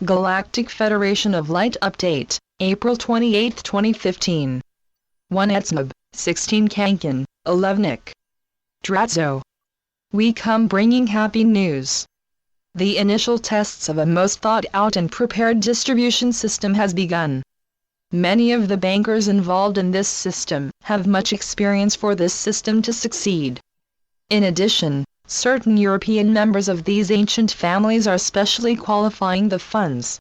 Galactic Federation of Light Update, April 28, 2015. 1 Etzmab, 16 Kankan, 11ik. Dratzo. We come bringing happy news. The initial tests of a most thought-out and prepared distribution system has begun. Many of the bankers involved in this system have much experience for this system to succeed. In addition, certain European members of these ancient families are specially qualifying the funds.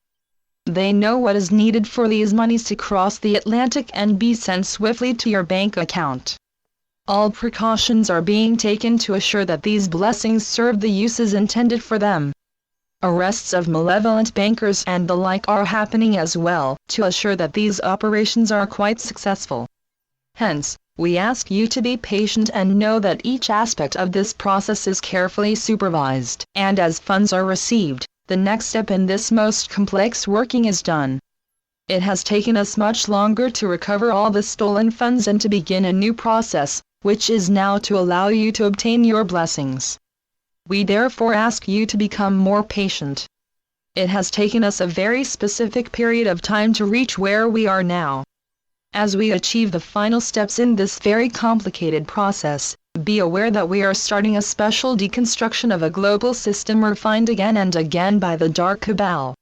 They know what is needed for these monies to cross the Atlantic and be sent swiftly to your bank account. All precautions are being taken to assure that these blessings serve the uses intended for them. Arrests of malevolent bankers and the like are happening as well, to assure that these operations are quite successful. Hence, we ask you to be patient and know that each aspect of this process is carefully supervised, and as funds are received, the next step in this most complex working is done. It has taken us much longer to recover all the stolen funds and to begin a new process, which is now to allow you to obtain your blessings. We therefore ask you to become more patient. It has taken us a very specific period of time to reach where we are now. As we achieve the final steps in this very complicated process, be aware that we are starting a special deconstruction of a global system refined again and again by the Dark Cabal.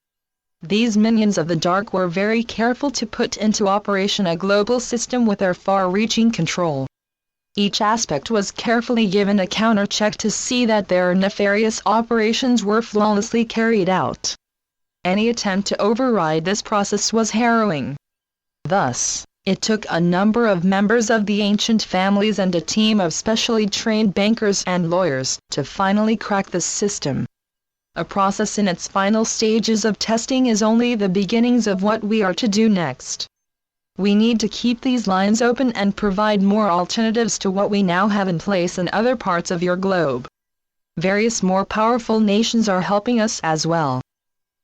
These minions of the Dark were very careful to put into operation a global system with their far-reaching control. Each aspect was carefully given a counter-check to see that their nefarious operations were flawlessly carried out. Any attempt to override this process was harrowing. Thus, it took a number of members of the ancient families and a team of specially trained bankers and lawyers to finally crack this system. A process in its final stages of testing is only the beginnings of what we are to do next. We need to keep these lines open and provide more alternatives to what we now have in place in other parts of your globe. Various more powerful nations are helping us as well.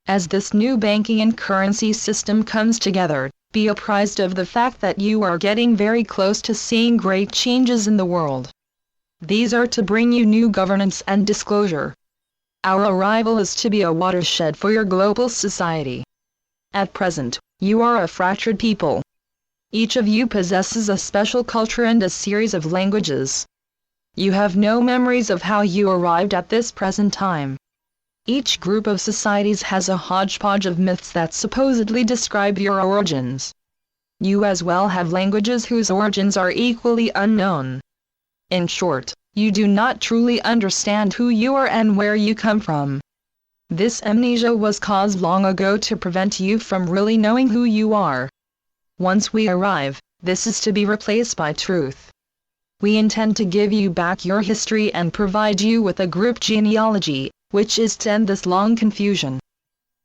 As this new banking and currency system comes together, be apprised of the fact that you are getting very close to seeing great changes in the world. These are to bring you new governance and disclosure. Our arrival is to be a watershed for your global society. At present, you are a fractured people. Each of you possesses a special culture and a series of languages. You have no memories of how you arrived at this present time. Each group of societies has a hodgepodge of myths that supposedly describe your origins. You as well have languages whose origins are equally unknown. In short, you do not truly understand who you are and where you come from. This amnesia was caused long ago to prevent you from really knowing who you are. Once we arrive, this is to be replaced by truth. We intend to give you back your history and provide you with a group genealogy, which is to end this long confusion.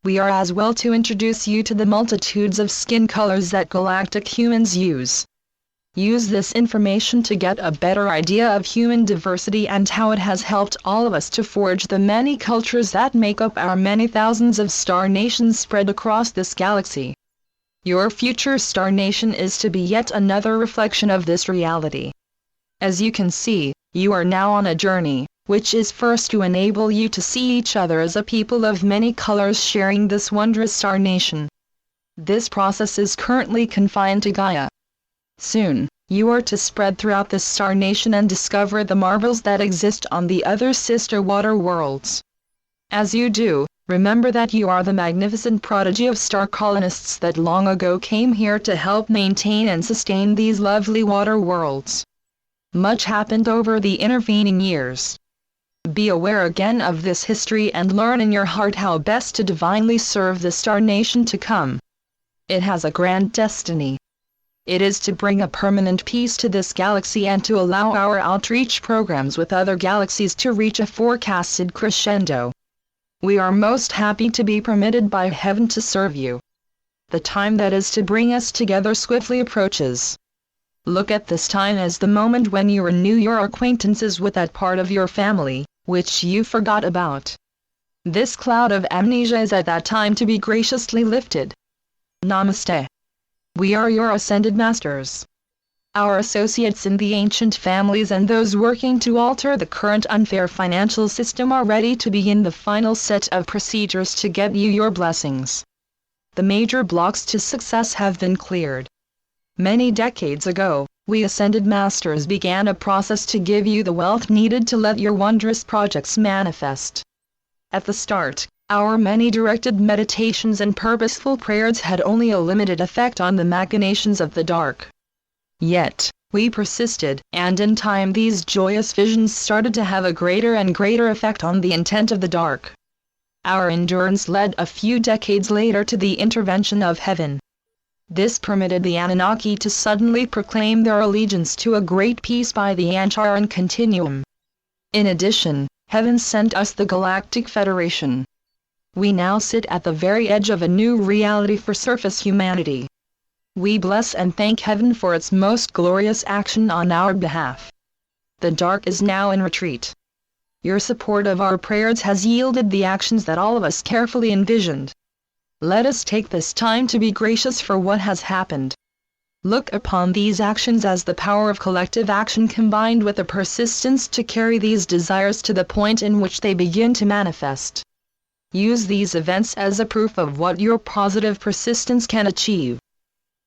We are as well to introduce you to the multitudes of skin colors that galactic humans use. Use this information to get a better idea of human diversity and how it has helped all of us to forge the many cultures that make up our many thousands of star nations spread across this galaxy. Your future star nation is to be yet another reflection of this reality. As you can see, you are now on a journey, which is first to enable you to see each other as a people of many colors sharing this wondrous star nation. This process is currently confined to Gaia. Soon, you are to spread throughout this star nation and discover the marvels that exist on the other sister water worlds. As you do, remember that you are the magnificent prodigy of star colonists that long ago came here to help maintain and sustain these lovely water worlds. Much happened over the intervening years. Be aware again of this history and learn in your heart how best to divinely serve the star nation to come. It has a grand destiny. It is to bring a permanent peace to this galaxy and to allow our outreach programs with other galaxies to reach a forecasted crescendo. We are most happy to be permitted by heaven to serve you. The time that is to bring us together swiftly approaches. Look at this time as the moment when you renew your acquaintances with that part of your family, which you forgot about. This cloud of amnesia is at that time to be graciously lifted. Namaste. We are your ascended masters. Our associates in the ancient families and those working to alter the current unfair financial system are ready to begin the final set of procedures to get you your blessings. The major blocks to success have been cleared. Many decades ago, we ascended masters began a process to give you the wealth needed to let your wondrous projects manifest. At the start, our many directed meditations and purposeful prayers had only a limited effect on the machinations of the dark. Yet, we persisted, and in time these joyous visions started to have a greater and greater effect on the intent of the dark. Our endurance led a few decades later to the intervention of heaven. This permitted the Anunnaki to suddenly proclaim their allegiance to a great peace by the Antaran continuum. In addition, heaven sent us the Galactic Federation. We now sit at the very edge of a new reality for surface humanity. We bless and thank heaven for its most glorious action on our behalf. The dark is now in retreat. Your support of our prayers has yielded the actions that all of us carefully envisioned. Let us take this time to be gracious for what has happened. Look upon these actions as the power of collective action combined with the persistence to carry these desires to the point in which they begin to manifest. Use these events as a proof of what your positive persistence can achieve.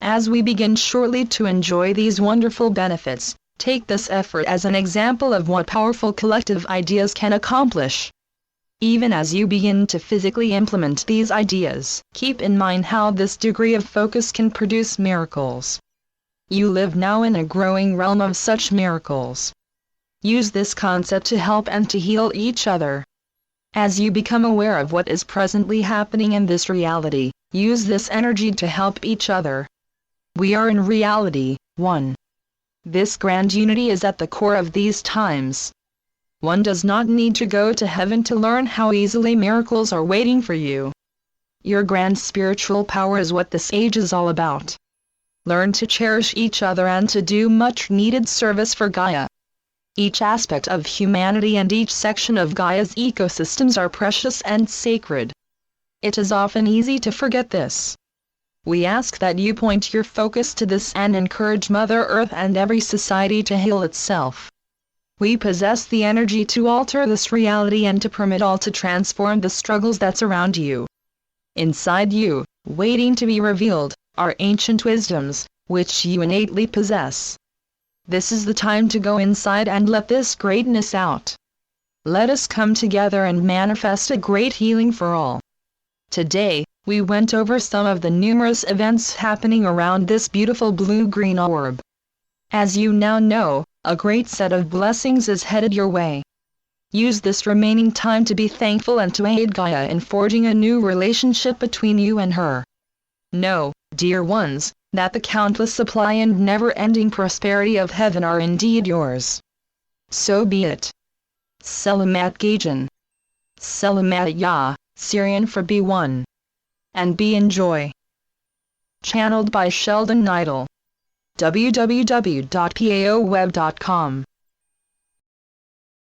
As we begin shortly to enjoy these wonderful benefits, take this effort as an example of what powerful collective ideas can accomplish. Even as you begin to physically implement these ideas, keep in mind how this degree of focus can produce miracles. You live now in a growing realm of such miracles. Use this concept to help and to heal each other. As you become aware of what is presently happening in this reality, use this energy to help each other. We are in reality, one. This grand unity is at the core of these times. One does not need to go to heaven to learn how easily miracles are waiting for you. Your grand spiritual power is what this age is all about. Learn to cherish each other and to do much needed service for Gaia. Each aspect of humanity and each section of Gaia's ecosystems are precious and sacred. It is often easy to forget this. We ask that you point your focus to this and encourage Mother Earth and every society to heal itself. We possess the energy to alter this reality and to permit all to transform the struggles that surround you. Inside you, waiting to be revealed, are ancient wisdoms, which you innately possess. This is the time to go inside and let this greatness out. Let us come together and manifest a great healing for all. Today, we went over some of the numerous events happening around this beautiful blue-green orb. As you now know, a great set of blessings is headed your way. Use this remaining time to be thankful and to aid Gaia in forging a new relationship between you and her. Know, dear ones, that the countless supply and never-ending prosperity of heaven are indeed yours. So be it. Selamat Gajan. Selamat Ya, Syrian for B1. And be in joy. Channeled by Sheldon Neidl. www.paoweb.com